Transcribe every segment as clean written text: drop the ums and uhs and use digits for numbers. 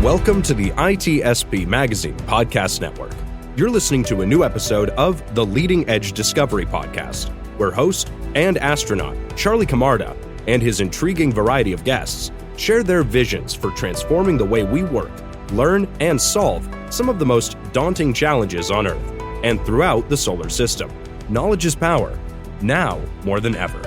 Welcome to the ITSPmagazine podcast network. You're listening to a new episode of the Leading Edge Discovery podcast, where host and astronaut Charlie Camarda and his intriguing variety of guests share their visions for transforming the way we work, learn, and solve some of the most daunting challenges on Earth and throughout the solar system. Knowledge is power, now more than ever.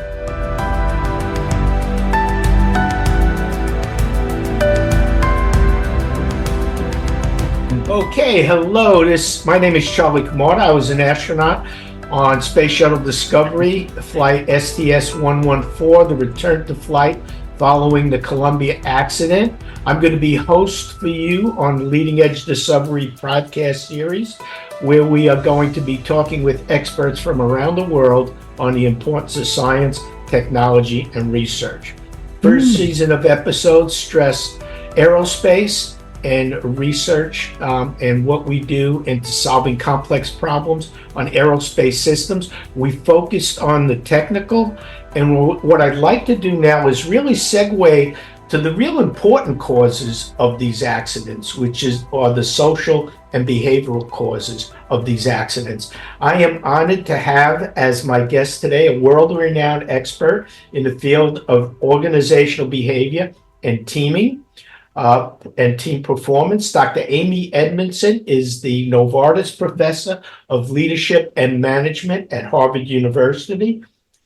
Okay, hello. My name is Charlie Camarda. I was an astronaut on Space Shuttle Discovery, flight STS-114, the return to flight following the Columbia accident. I'm going to be host for you on the Leading Edge Discovery podcast series, where we are going to be talking with experts from around the world on the importance of science, technology, and research. First season of episodes stressed aerospace and research and what we do into solving complex problems on aerospace systems. We focused on the technical, and what I'd like to do now is really segue to the real important causes of these accidents, which are the social and behavioral causes of these accidents. I am honored to have as my guest today a world-renowned expert in the field of organizational behavior and teaming and team performance. Dr. Amy Edmondson is the Novartis Professor of Leadership and Management at Harvard University.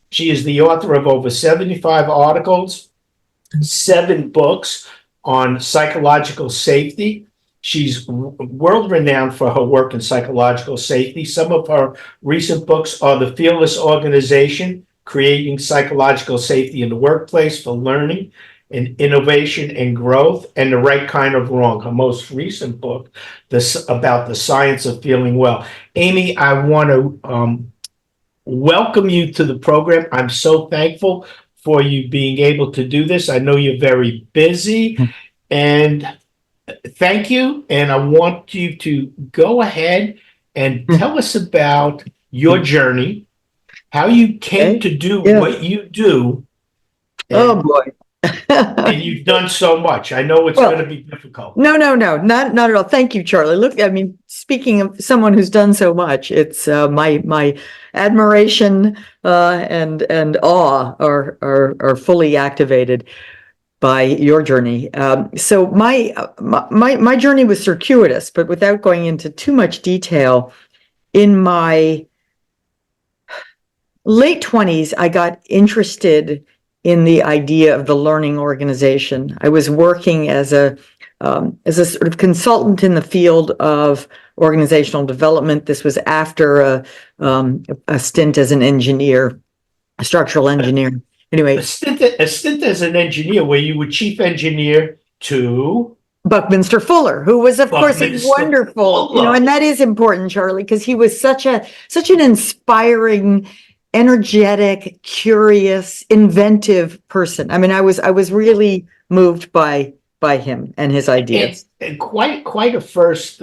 She is the author of over 75 articles, 7 books on psychological safety. She's world-renowned for her work in psychological safety. Some of her recent books are The Fearless Organization, Creating Psychological Safety in the Workplace for Learning and Innovation and Growth, and The Right Kind of Wrong, her most recent book, about the science of feeling well. Amy, I want to welcome you to the program. I'm so thankful for you being able to do this. I know you're very busy, and thank you. And I want you to go ahead and tell us about your journey, how you came to do what you do. Oh boy. And you've done so much. I know it's going to be difficult. No, not at all. Thank you, Charlie. Look, I mean, speaking of someone who's done so much, it's my admiration and awe are fully activated by your journey. So my journey was circuitous, but without going into too much detail, in my late 20s, I got interested in the idea of the learning organization. I was working as a sort of consultant in the field of organizational development. This was after a stint as an engineer, a structural engineer. Anyway, a stint as an engineer, where you were chief engineer to Buckminster Fuller, who was, of course, wonderful. And that is important, Charlie, because he was such an inspiring, energetic, curious, inventive person. I mean, I was really moved by him and his ideas. And quite a first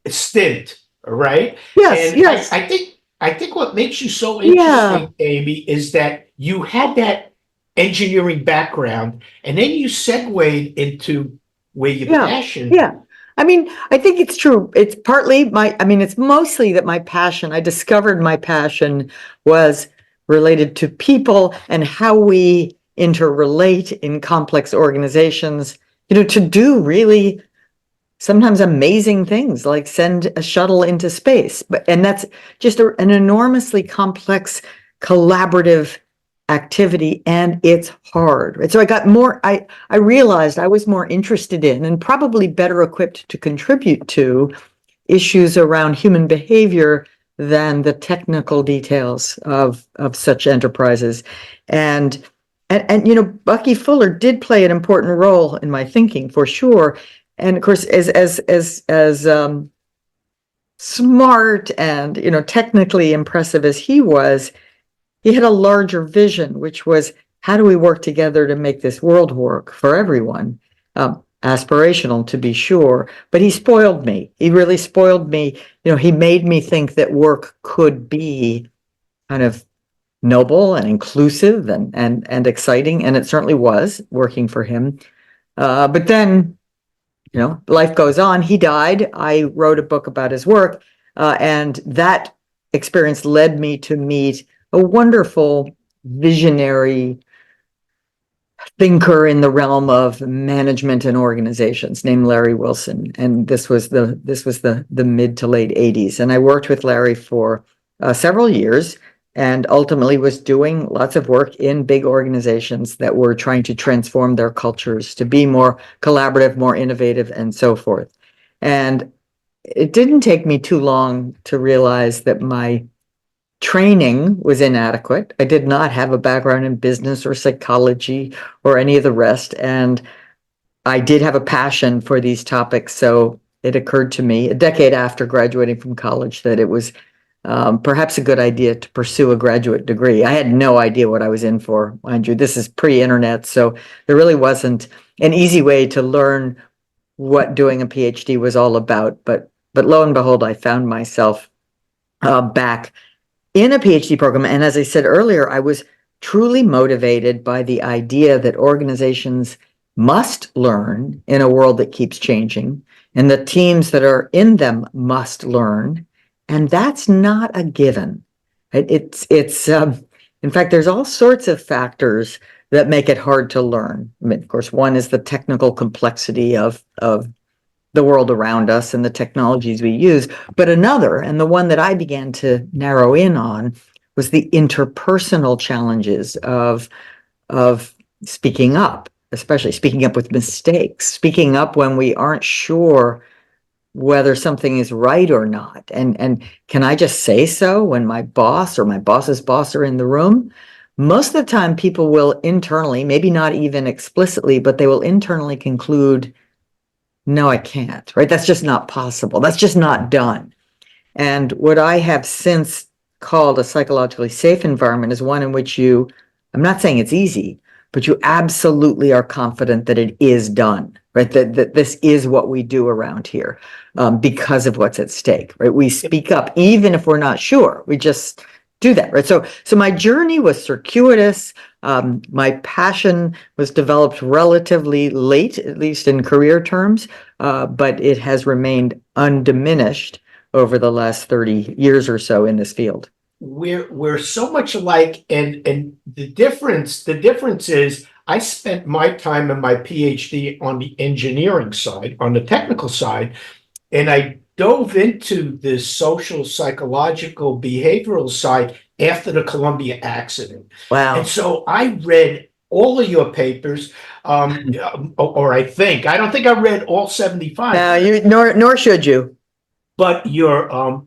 stint, right? Yes, and yes. I think what makes you so interesting, Amy, is that you had that engineering background, and then you segued into where your passion. Yeah. I mean, I think it's true. It's partly it's mostly that my passion, I discovered my passion was related to people and how we interrelate in complex organizations, to do really sometimes amazing things like send a shuttle into space. And that's just an enormously complex, collaborative activity, and it's hard. And so I realized I was more interested in and probably better equipped to contribute to issues around human behavior than the technical details of such enterprises. And Bucky Fuller did play an important role in my thinking, for sure. And of course, as smart and technically impressive as he was, he had a larger vision, which was, how do we work together to make this world work for everyone? Aspirational, to be sure, but he spoiled me. He really spoiled me. He made me think that work could be kind of noble and inclusive and exciting, and it certainly was working for him. But then life goes on. He died. I wrote a book about his work, and that experience led me to meet a wonderful visionary thinker in the realm of management and organizations named Larry Wilson. And this was the mid to late 80s. And I worked with Larry for several years, and ultimately was doing lots of work in big organizations that were trying to transform their cultures to be more collaborative, more innovative, and so forth. And it didn't take me too long to realize that my training was inadequate. I did not have a background in business or psychology or any of the rest. And I did have a passion for these topics. So it occurred to me a decade after graduating from college that it was perhaps a good idea to pursue a graduate degree. I had no idea what I was in for, mind you. This is pre-internet, so there really wasn't an easy way to learn what doing a PhD was all about. But lo and behold, I found myself back in a PhD program. And as I said earlier, I was truly motivated by the idea that organizations must learn in a world that keeps changing, and the teams that are in them must learn. And that's not a given. It's in fact, there's all sorts of factors that make it hard to learn. I mean, of course, one is the technical complexity of the world around us and the technologies we use. But another, and the one that I began to narrow in on, was the interpersonal challenges of speaking up, especially speaking up with mistakes, speaking up when we aren't sure whether something is right or not. And can I just say so when my boss or my boss's boss are in the room? Most of the time, people will internally, maybe not even explicitly, but they will internally conclude, no, I can't, right? That's just not possible. That's just not done. And what I have since called a psychologically safe environment is one in which I'm not saying it's easy, but you absolutely are confident that it is done, right? That this is what we do around here because of what's at stake, right? We speak up even if we're not sure. We just do that, right? So my journey was circuitous. My passion was developed relatively late, at least in career terms, but it has remained undiminished over the last 30 years or so in this field. We're so much alike, and the difference is I spent my time in my PhD on the engineering side, on the technical side, and I dove into the social, psychological, behavioral side after the Columbia accident. Wow. And so I read all of your papers, or I don't think I read all 75. Nor should you. But I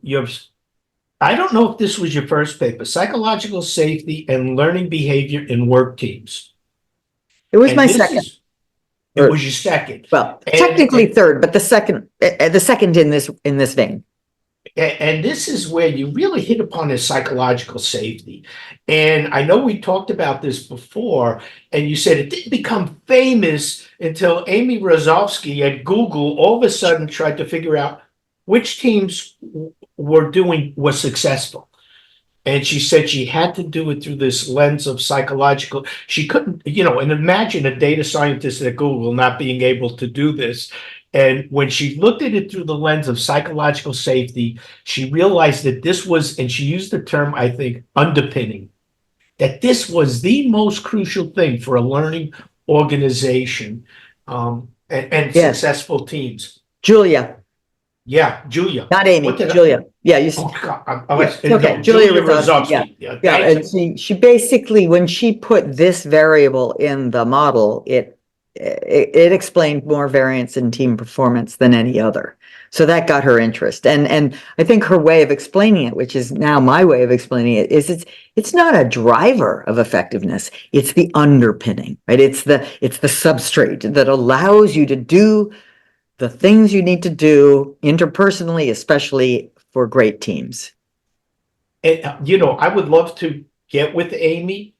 don't know if this was your first paper, Psychological Safety and Learning Behavior in Work Teams. It was my second. It was your second. Well, technically third, but the second in this vein. And this is where you really hit upon this psychological safety. And I know we talked about this before, and you said it didn't become famous until Amy Rozovsky at Google all of a sudden tried to figure out which teams were successful. And she said she had to do it through this lens of psychological. She couldn't, and imagine a data scientist at Google not being able to do this. And when she looked at it through the lens of psychological safety, she realized that this was, and she used the term, I think, underpinning, that this was the most crucial thing for a learning organization and Yes. successful teams. Julia. Yeah, Julia. Not Amy, Julia. Yeah, you Oh, God. okay. No, Julia Rozovsky. Yeah, and she basically, when she put this variable in the model, it explained more variance in team performance than any other. So that got her interest. And I think her way of explaining it, which is now my way of explaining it, is it's not a driver of effectiveness. It's the underpinning, right? It's the substrate that allows you to do the things you need to do interpersonally, especially for great teams. And, I would love to get with Amy,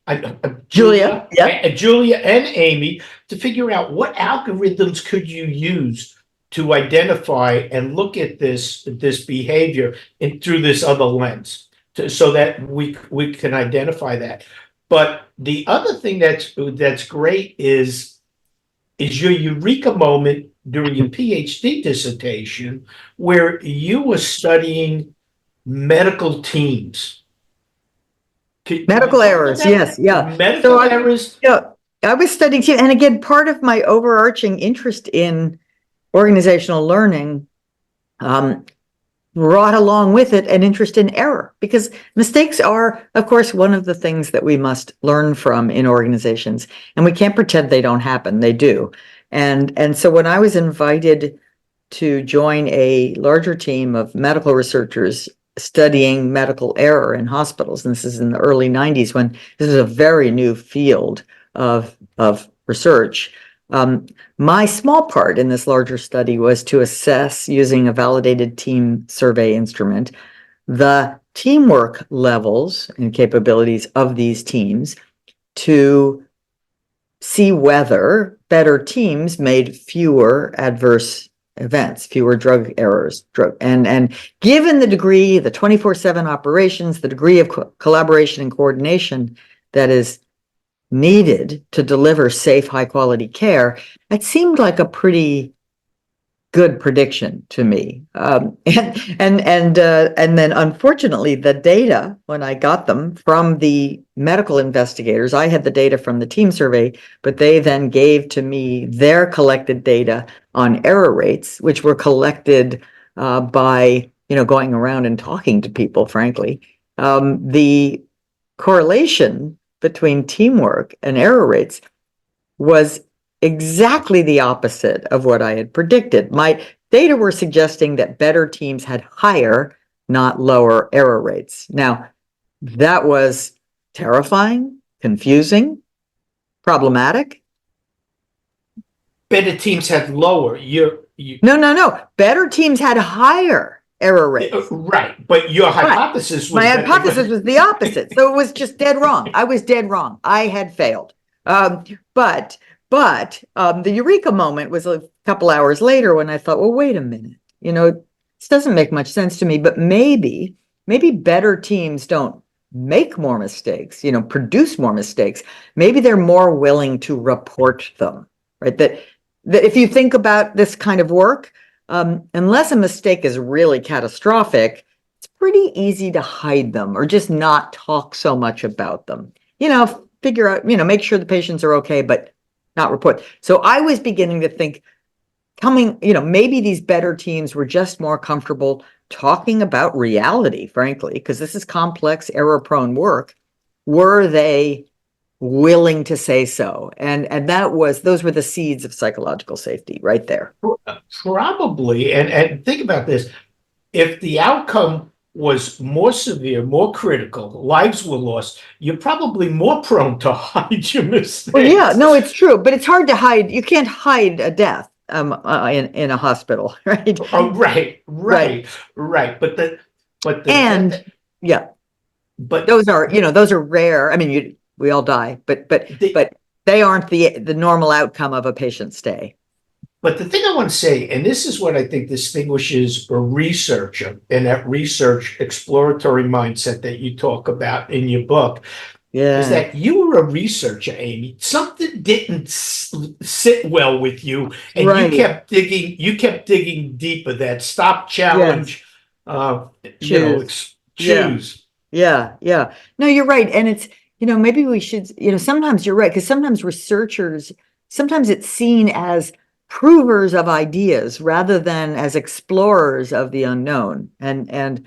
Julia, yeah. Julia and Amy to figure out what algorithms could you use to identify and look at this behavior through this other lens, so that we can identify that. But the other thing that's great is is your eureka moment during your PhD dissertation, where you were studying medical teams. Medical errors, yes, yeah. Medical errors. Yeah, I was studying, and again, part of my overarching interest in organizational learning brought along with it an interest in error, because mistakes are, of course, one of the things that we must learn from in organizations, and we can't pretend they don't happen. They do. And so when I was invited to join a larger team of medical researchers studying medical error in hospitals, and this is in the early 90s, when this is a very new field of research. My small part in this larger study was to assess, using a validated team survey instrument, the teamwork levels and capabilities of these teams to see whether better teams made fewer adverse events, fewer drug errors. And given the degree, the 24/7 operations, the degree of collaboration and coordination that is needed to deliver safe, high quality care, it seemed like a pretty good prediction to me. And then unfortunately, the data, when I got them from the medical investigators, I had the data from the team survey, but they then gave to me their collected data on error rates, which were collected by, going around and talking to people, frankly. The correlation between teamwork and error rates was exactly the opposite of what I had predicted. My data were suggesting that better teams had higher, not lower error rates. Now, that was terrifying, confusing, problematic. Better teams had lower. No. Better teams had higher error rates. Right, but your hypothesis was... My hypothesis was the opposite. So it was just dead wrong. I was dead wrong. I had failed. But the eureka moment was a couple hours later when I thought, well, wait a minute. This doesn't make much sense to me, but maybe better teams don't make more mistakes, produce more mistakes. Maybe they're more willing to report them, right? That if you think about this kind of work, unless a mistake is really catastrophic, it's pretty easy to hide them or just not talk so much about them. Figure out, make sure the patients are okay, but not report. So I was beginning to think maybe these better teams were just more comfortable talking about reality, frankly, because this is complex, error-prone work. Were they willing to say so? And those were the seeds of psychological safety right there. Probably. And think about this. If the outcome was more severe, more critical, lives were lost, you're probably more prone to hide your mistakes. Well, yeah, no, it's true, but it's hard to hide. You can't hide a death in a hospital, right? Oh, right. But those are rare. I mean, we all die, but they aren't the normal outcome of a patient's stay. But the thing I want to say, and this is what I think distinguishes a researcher and that research exploratory mindset that you talk about in your book, is that you were a researcher, Amy. Something didn't sit well with you, and you kept digging deeper. That stop, challenge, choose. Yeah. No, you're right, and it's maybe we should sometimes you're right, because sometimes it's seen as provers of ideas rather than as explorers of the unknown. And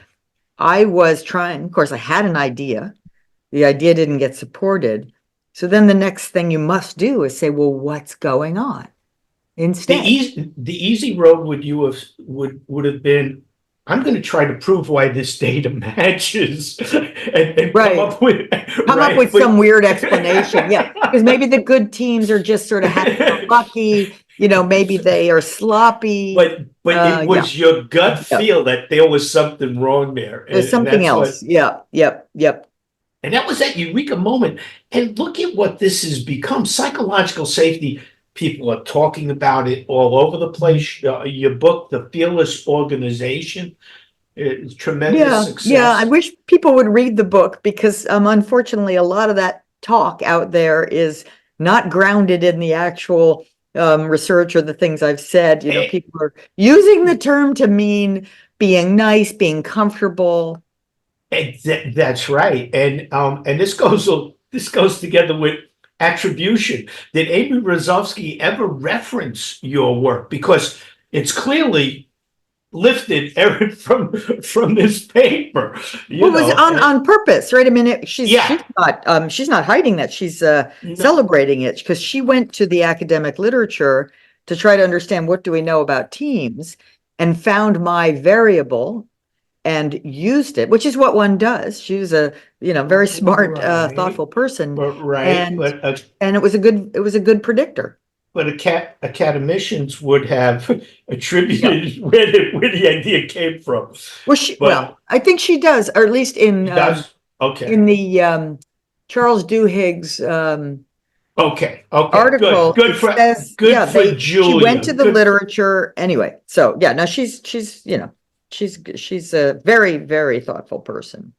I was trying, of course, I had an idea. The idea didn't get supported. So then the next thing you must do is say, well, what's going on instead? The easy road would have been, I'm going to try to prove why this data matches and come up with some weird explanation. Yeah, because maybe the good teams are just sort of lucky. Maybe they are sloppy. But it was your gut feel that there was something wrong there. There's something else. Yep. And that was that eureka moment. And look at what this has become. Psychological safety. People are talking about it all over the place. Your book, The Fearless Organization, is tremendous success. Yeah, I wish people would read the book, because unfortunately, a lot of that talk out there is not grounded in the actual research or the things I've said, Eh, people are using the term to mean being nice, being comfortable. That's right. And this goes together with attribution. Did Amy Rozovsky ever reference your work? Because it's clearly lifted from this paper, Well, it was and on purpose, right? I mean, yeah, she's not hiding that. She's no, celebrating it because she went to the academic literature to try to understand what do we know about teams, and found my variable and used it, which is what one does. She was a very smart, right, thoughtful person, but right, and it was a good predictor. but academicians would have Yeah. attributed where the idea came from. But I think she does, or at least he does. in Okay. the Charles Duhigg's Okay. article, it says, Good for she went Julia. to the Good. literature anyway. So yeah, now she's a very, very thoughtful person.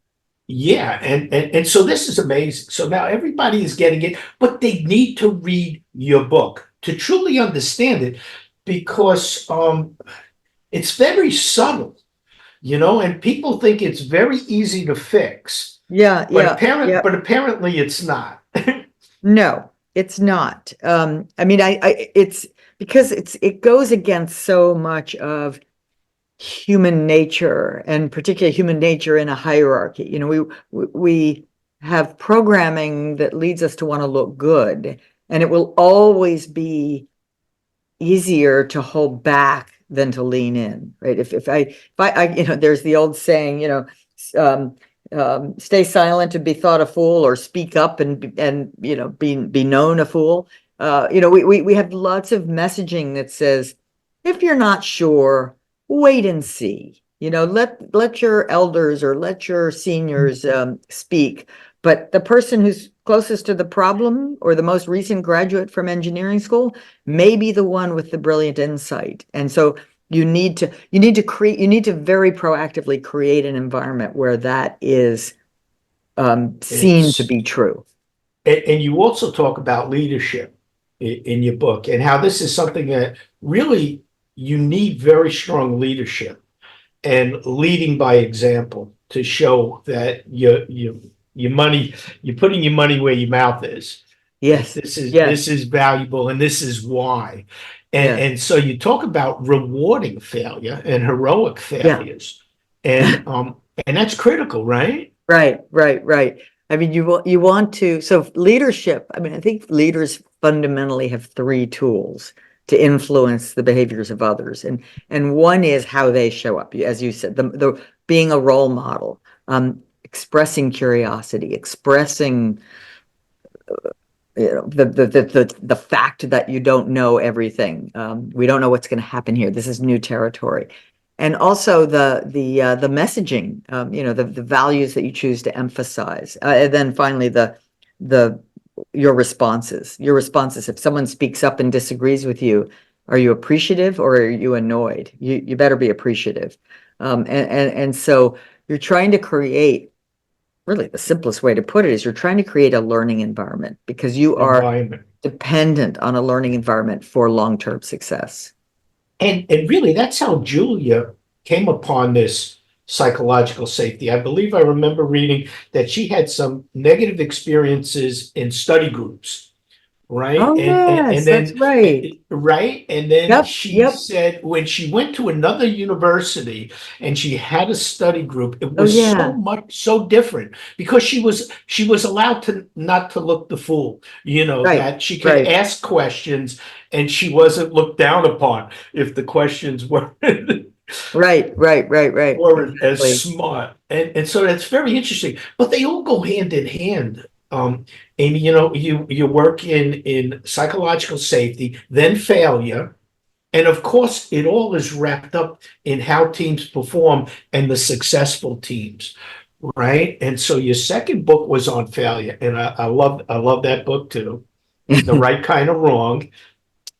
Yeah, and so this is amazing. So now everybody is getting it, but they need to read your book to truly understand it, because it's very subtle, and people think it's very easy to fix. Yeah, yeah. But apparently it's not. No, it's not. I mean, it's because it goes against so much of human nature, and particularly human nature in a hierarchy. We have programming that leads us to want to look good, and it will always be easier to hold back than to lean in, right? If I there's the old saying, stay silent and be thought a fool, or speak up and be known a fool. We have lots of messaging that says, if you're not sure, wait and see. Let your elders or let your seniors speak. But the person who's closest to the problem, or the most recent graduate from engineering school, may be the one with the brilliant insight. And so you need to very proactively create an environment where that is seen to be true. And you also talk about leadership in your book, and how this is something that really you need very strong leadership and leading by example to show that you're putting your money where your mouth is. Yes. This is valuable, and this is why. And so you talk about rewarding failure and heroic failures. And that's critical, right? Right. I mean, you want to, so leadership, I mean, I think leaders fundamentally have three tools to influence the behaviors of others. And one is how they show up. As you said, the being a role model, expressing curiosity, expressing the fact that you don't know everything. We don't know what's going to happen here. This is new territory. And also the messaging, the values that you choose to emphasize. And then finally, your responses. If someone speaks up and disagrees with you, are you appreciative or are you annoyed? You better be appreciative. And so you're trying to create, really the simplest way to put it is, you're trying to create a learning environment, because you are dependent on a learning environment for long-term success. And really, that's how Julia came upon this psychological safety. I believe I remember reading that she had some negative experiences in study groups, right? Oh, yes, that's right. Right. And then she Yep. said when she went to another university and she had a study group, it was so different, because she was allowed to not to look the fool, that she could ask questions and she wasn't looked down upon if the questions weren't Right. weren't as smart. And so that's very interesting. But they all go hand in hand. Amy, you work in psychological safety, then failure, and of course it all is wrapped up in how teams perform and the successful teams, right? And so your second book was on failure, and I love that book too, The Right Kind of Wrong.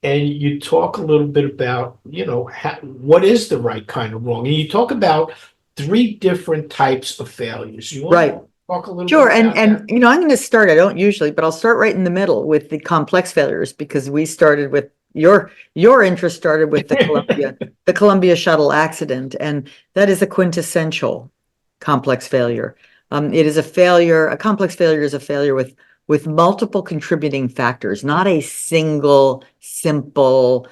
And you talk a little bit about, what is the right kind of wrong, and you talk about three different types of failures. You want to talk a little Sure. bit about And that? I'm going to start, I don't usually, but I'll start right in the middle with the complex failures, because we started with your interest started with the Columbia shuttle accident, and that is a quintessential complex failure. It is a failure. A complex failure is a failure with multiple contributing factors, not a single simple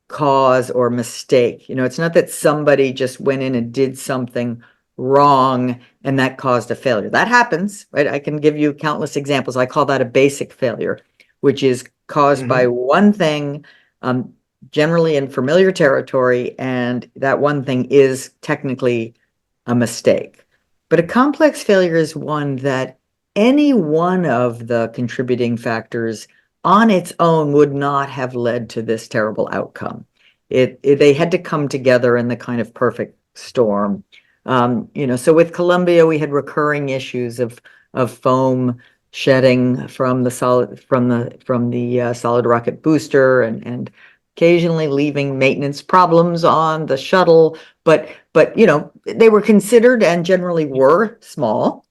cause or mistake. It's not that somebody just went in and did something wrong and that caused a failure. That happens, right? I can give you countless examples. I call that a basic failure, which is caused by one thing, generally in familiar territory, and that one thing is technically a mistake. But a complex failure is one that any one of the contributing factors on its own would not have led to this terrible outcome. They had to come together in the kind of perfect storm. So with Columbia, we had recurring issues of foam shedding from the solid rocket booster, and occasionally leaving maintenance problems on the shuttle. But they were considered and generally were small.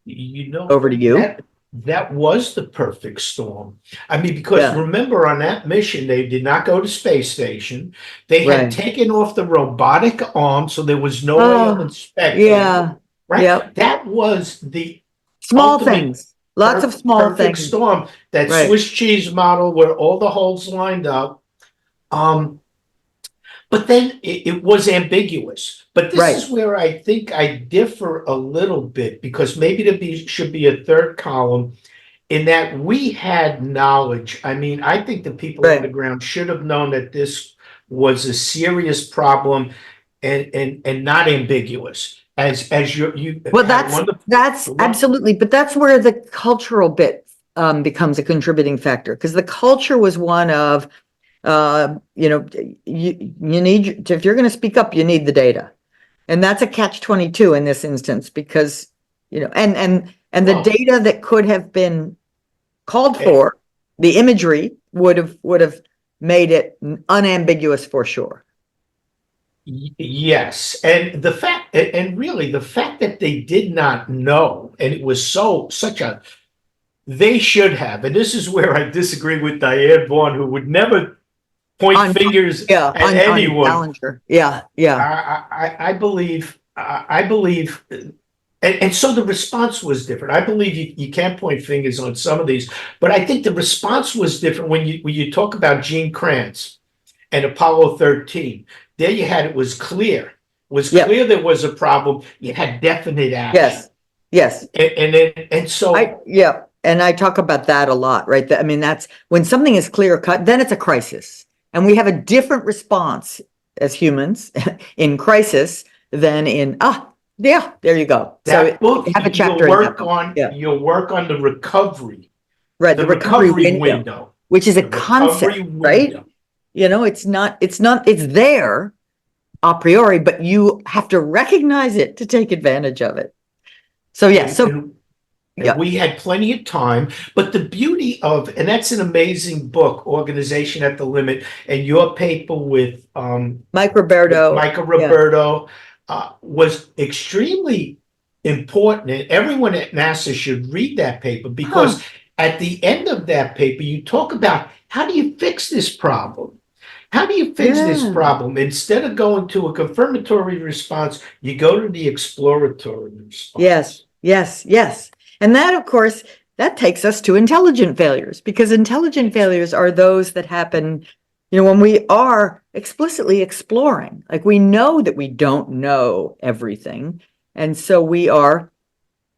Over to you. That was the perfect storm. I mean, because remember, on that mission, they did not go to space station. They had taken off the robotic arm, so there was no way of inspecting. Right. Yep. That was the small things. Lots of small things. Storm, that Swiss cheese model where all the holes lined up. But then it was ambiguous. But this is where I think I differ a little bit, because maybe there should be a third column in that we had knowledge. I mean, I think the people on the ground should have known that this was a serious problem and not ambiguous. As you well, that's absolutely, but that's where the cultural bit becomes a contributing factor, because the culture was one of you need, if you're going to speak up, you need the data. And that's a catch-22 in this instance, because, and the data that could have been called for, the imagery would have made it unambiguous for sure. Yes. And the fact that they did not know, and it was they should have, and this is where I disagree with Diane Vaughn, who would never point fingers at anyone. Challenger. I believe, and so the response was different. I believe you can't point fingers on some of these, but I think the response was different when you talk about Gene Kranz and Apollo 13. There you had, it was clear. Clear there was a problem. You had definite action. Yes. And I talk about that a lot, right? I mean, that's when something is clear cut, then it's a crisis. And we have a different response as humans in crisis than in, there you go. So have a chapter. You'll work on the recovery. Right, the recovery window, which is a concept, right? It's there a priori, but you have to recognize it to take advantage of it. So we had plenty of time, but the beauty of, and that's an amazing book, Organization at the Limit, and your paper with Mike Roberto was extremely important, and everyone at NASA should read that paper, because at the end of that paper, you talk about how do you fix this problem? How do you fix this problem? Instead of going to a confirmatory response, you go to the exploratory response. Yes. And that, of course, that takes us to intelligent failures, because intelligent failures are those that happen, when we are explicitly exploring. Like, we know that we don't know everything, and so we are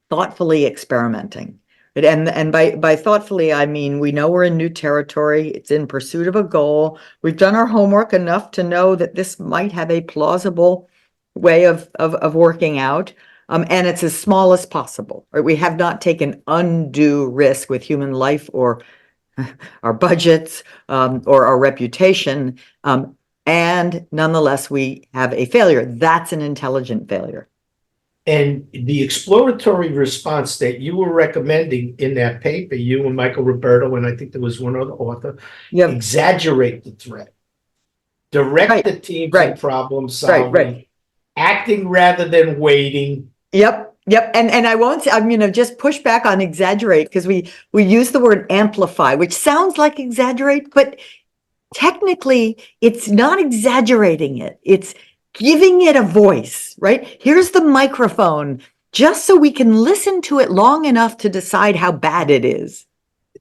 thoughtfully experimenting. And by thoughtfully, I mean we know we're in new territory. It's in pursuit of a goal. We've done our homework enough to know that this might have a plausible way of working out. And it's as small as possible. Right? We have not taken undue risk with human life or our budgets or our reputation. And nonetheless, we have a failure. That's an intelligent failure. And the exploratory response that you were recommending in that paper, you and Michael Roberto, and I think there was one other author, exaggerate the threat, direct the team to problem solving, acting rather than waiting. Yep. And I won't say, I'm going to just push back on exaggerate, because we use the word amplify, which sounds like exaggerate, but technically, it's not exaggerating it. It's giving it a voice, right? Here's the microphone, just so we can listen to it long enough to decide how bad it is.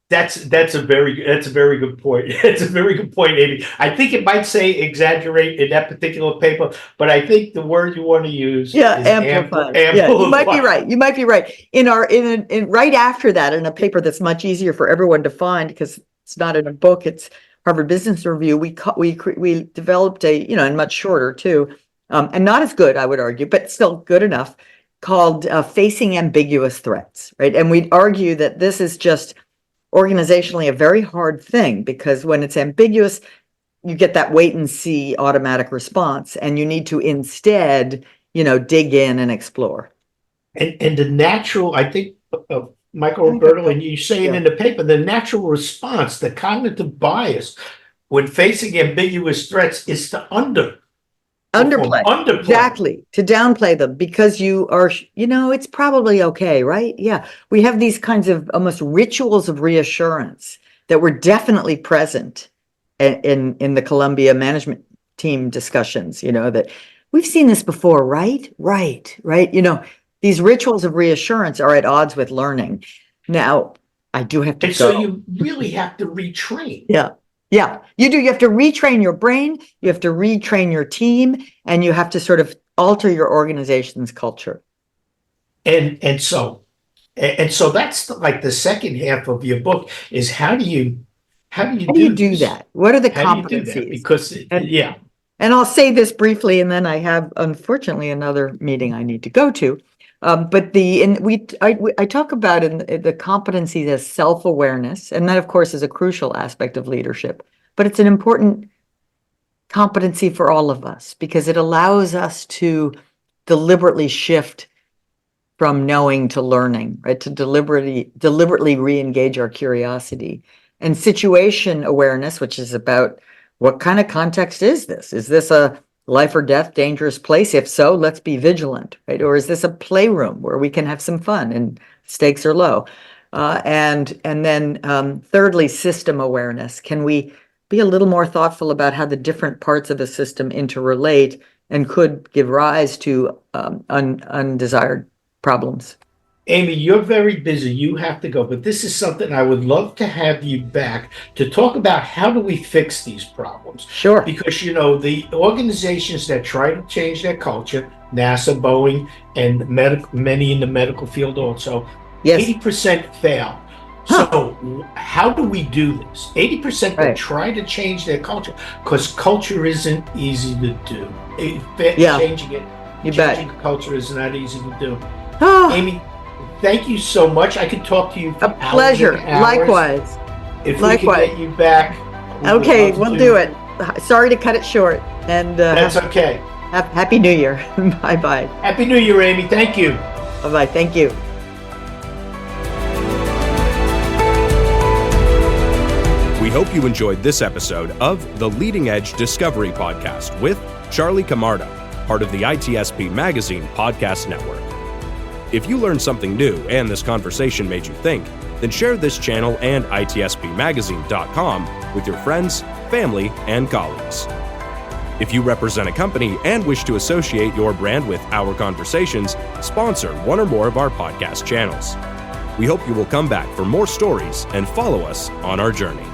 That's a very good point. It's a very good point, Amy. I think it might say exaggerate in that particular paper, but I think the word you want to use is amplify. Yeah, you might be right. You might be right. In right after that, in a paper that's much easier for everyone to find because it's not in a book, it's Harvard Business Review. We developed and much shorter too, and not as good, I would argue, but still good enough, called Facing Ambiguous Threats, right? And we'd argue that this is just organizationally a very hard thing, because when it's ambiguous, you get that wait and see automatic response, and you need to instead, dig in and explore. And the natural, I think, Michael Roberto, and you saying in the paper, the natural response, the cognitive bias when facing ambiguous threats is to underplay. Exactly, to downplay them, because you are, it's probably okay, right? Yeah, we have these kinds of almost rituals of reassurance that were definitely present in the Columbia management team discussions, that we've seen this before, right? Right. These rituals of reassurance are at odds with learning. Now, I do have to go. So you really have to retrain. Yeah, you do. You have to retrain your brain, you have to retrain your team, and you have to sort of alter your organization's culture. And so that's like the second half of your book is how do you do that? What are the competencies? Because And I'll say this briefly, and then I have, unfortunately, another meeting I need to go to. But I talk about in the competencies as self-awareness, and that, of course, is a crucial aspect of leadership. But it's an important competency for all of us, because it allows us to deliberately shift from knowing to learning, right? To deliberately re-engage our curiosity. And situation awareness, which is about what kind of context is this? Is this a life or death dangerous place? If so, let's be vigilant, right? Or is this a playroom where we can have some fun and stakes are low? And then thirdly, system awareness. Can we be a little more thoughtful about how the different parts of the system interrelate and could give rise to undesired problems? Amy, you're very busy. You have to go, but this is something I would love to have you back to talk about. How do we fix these problems? Sure. Because, the organizations that try to change their culture, NASA, Boeing, and many in the medical field also, 80% fail. So how do we do this? 80% that try to change their culture, because culture isn't easy to do. Changing culture is not easy to do. Amy, thank you so much. I could talk to you for a pleasure. Likewise. If we can get you back. Okay, we'll do it. Sorry to cut it short. And that's okay. Happy New Year. Bye-bye. Happy New Year, Amy. Thank you. Bye-bye. Thank you. We hope you enjoyed this episode of the Leading Edge Discovery Podcast with Charlie Camarda, part of the ITSPmagazine podcast network. If you learned something new and this conversation made you think, then share this channel and ITSPmagazine.com with your friends, family, and colleagues. If you represent a company and wish to associate your brand with our conversations, sponsor one or more of our podcast channels. We hope you will come back for more stories and follow us on our journey.